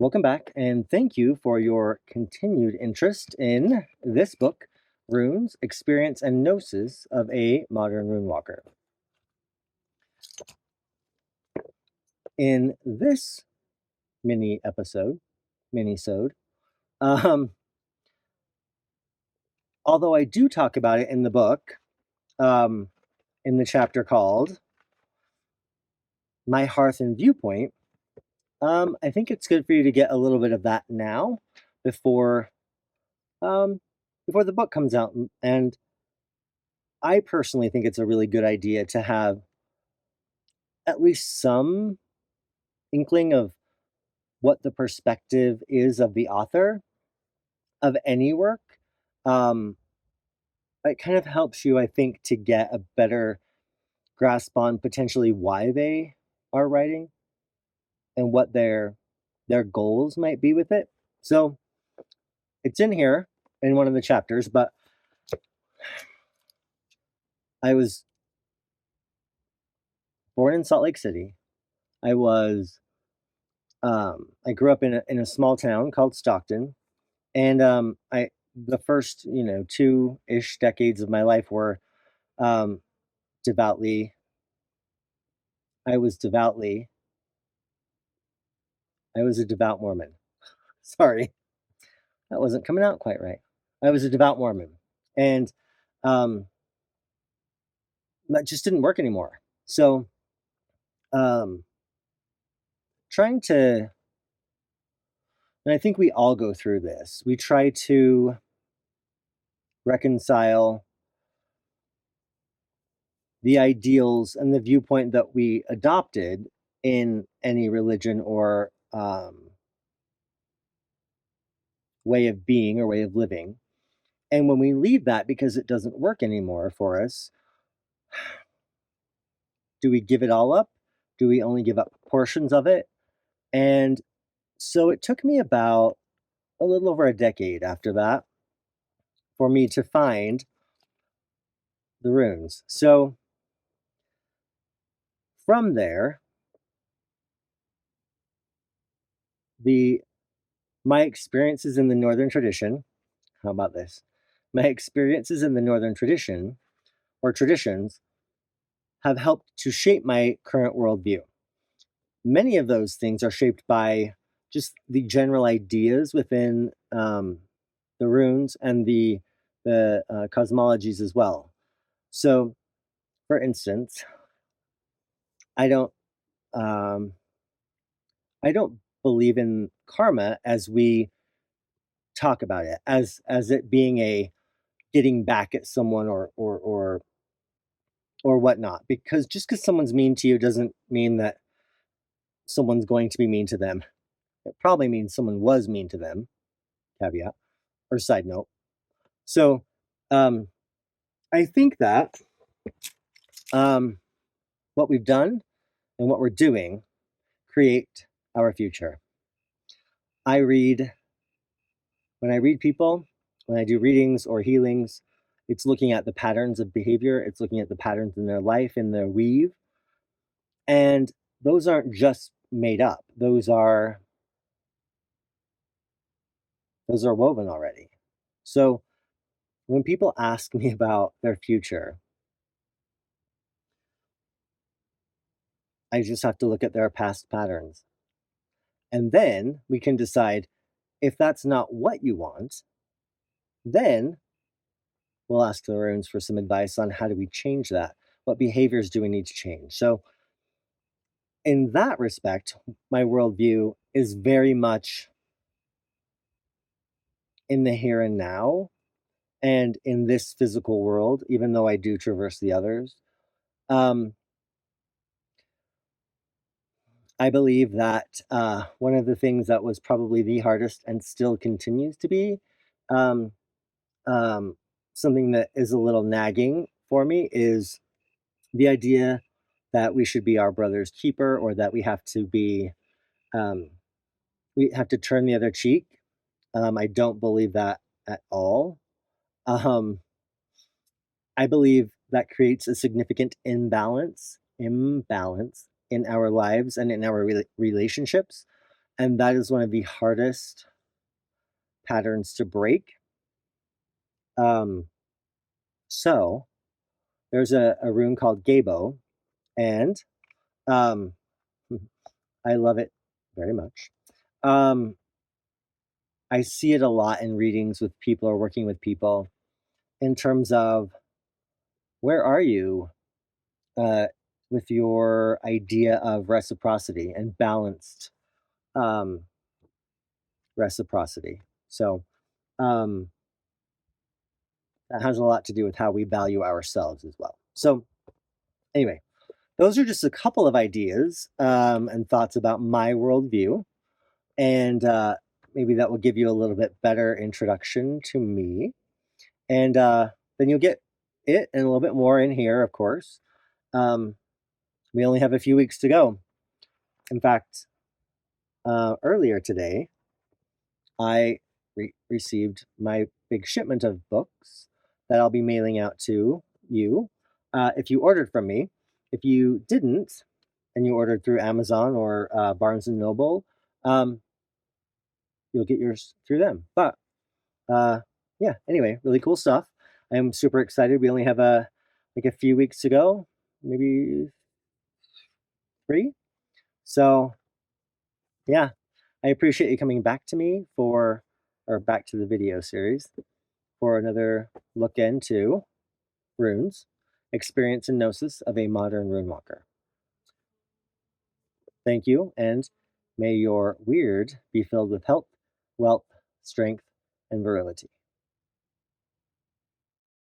Welcome back, and thank you for your continued interest in this book, Runes, Experience and Gnosis of a Modern Runewalker. In this mini-sode, um, although I do talk about it in the book, um, in the chapter called My Hearth and Viewpoint, I think it's good for you to get a little bit of that now before before the book comes out. And I personally think it's a really good idea to have at least some inkling of what the perspective is of the author of any work. Um, it kind of helps you, I think, to get a better grasp on potentially why they are writing and what their goals might be with it. So it's in here in one of the chapters, but I was born in Salt Lake City. I grew up in a small town called Stockton, and I the first 2-ish decades of my life were um, devoutly. I was devoutly. I was a devout Mormon. Sorry, that wasn't coming out quite right. I was a devout Mormon, and um, that just didn't work anymore. So, um, trying to, and I think we all go through this. We try to reconcile the ideals and the viewpoint that we adopted in any religion or way of being or way of living. And when we leave that because it doesn't work anymore for us, do we give it all up? Do we only give up portions of it? And so it took me about a little over a decade after that for me to find the runes. So from there, the my experiences in the Northern tradition, how about this? My experiences in the Northern tradition or traditions have helped to shape my current worldview. Many of those things are shaped by just the general ideas within the runes and the cosmologies as well. So, for instance, I don't um, I don't believe in karma as we talk about it, as it being a getting back at someone or whatnot. Because just because someone's mean to you doesn't mean that someone's going to be mean to them. It probably means someone was mean to them. Caveat or side note. So, um, I think that um, what we've done and what we're doing create our future. I read when I read people, when I do readings or healings, it's looking at the patterns of behavior, it's looking at the patterns in their life, in their weave. And those aren't just made up. Those are woven already. So when people ask me about their future, I just have to look at their past patterns. And then we can decide if that's not what you want, then we'll ask the runes for some advice on how do we change that? What behaviors do we need to change? So, in that respect, my worldview is very much in the here and now and in this physical world, even though I do traverse the others. Um, I believe that one of the things that was probably the hardest and still continues to be um, um, something that is a little nagging for me is the idea that we should be our brother's keeper or that um, we have to turn the other cheek. I don't believe that at all. Um, I believe that creates a significant imbalance in our lives and in our relationships. And that is one of the hardest patterns to break. Um, so there's a rune called Gabo, and um, I love it very much. Um, I see it a lot in readings with people or working with people in terms of where are you uh, with your idea of reciprocity and balanced um, reciprocity. So um, that has a lot to do with how we value ourselves as well. So anyway, those are just a couple of ideas and thoughts about my worldview. And maybe that will give you a little bit better introduction to me. And then you'll get it and a little bit more in here, of course. Um, we only have a few weeks to go. In fact, earlier today, I received my big shipment of books that I'll be mailing out to you if you ordered from me. If you didn't, and you ordered through Amazon or Barnes and Noble, um, you'll get yours through them. But yeah, anyway, really cool stuff. I'm super excited. We only have like a few weeks to go, maybe 3. So yeah, I appreciate you coming back to me or back to the video series for another look into runes, experience and gnosis of a modern runewalker. Thank you, and may your weird be filled with health, wealth, strength, and virility.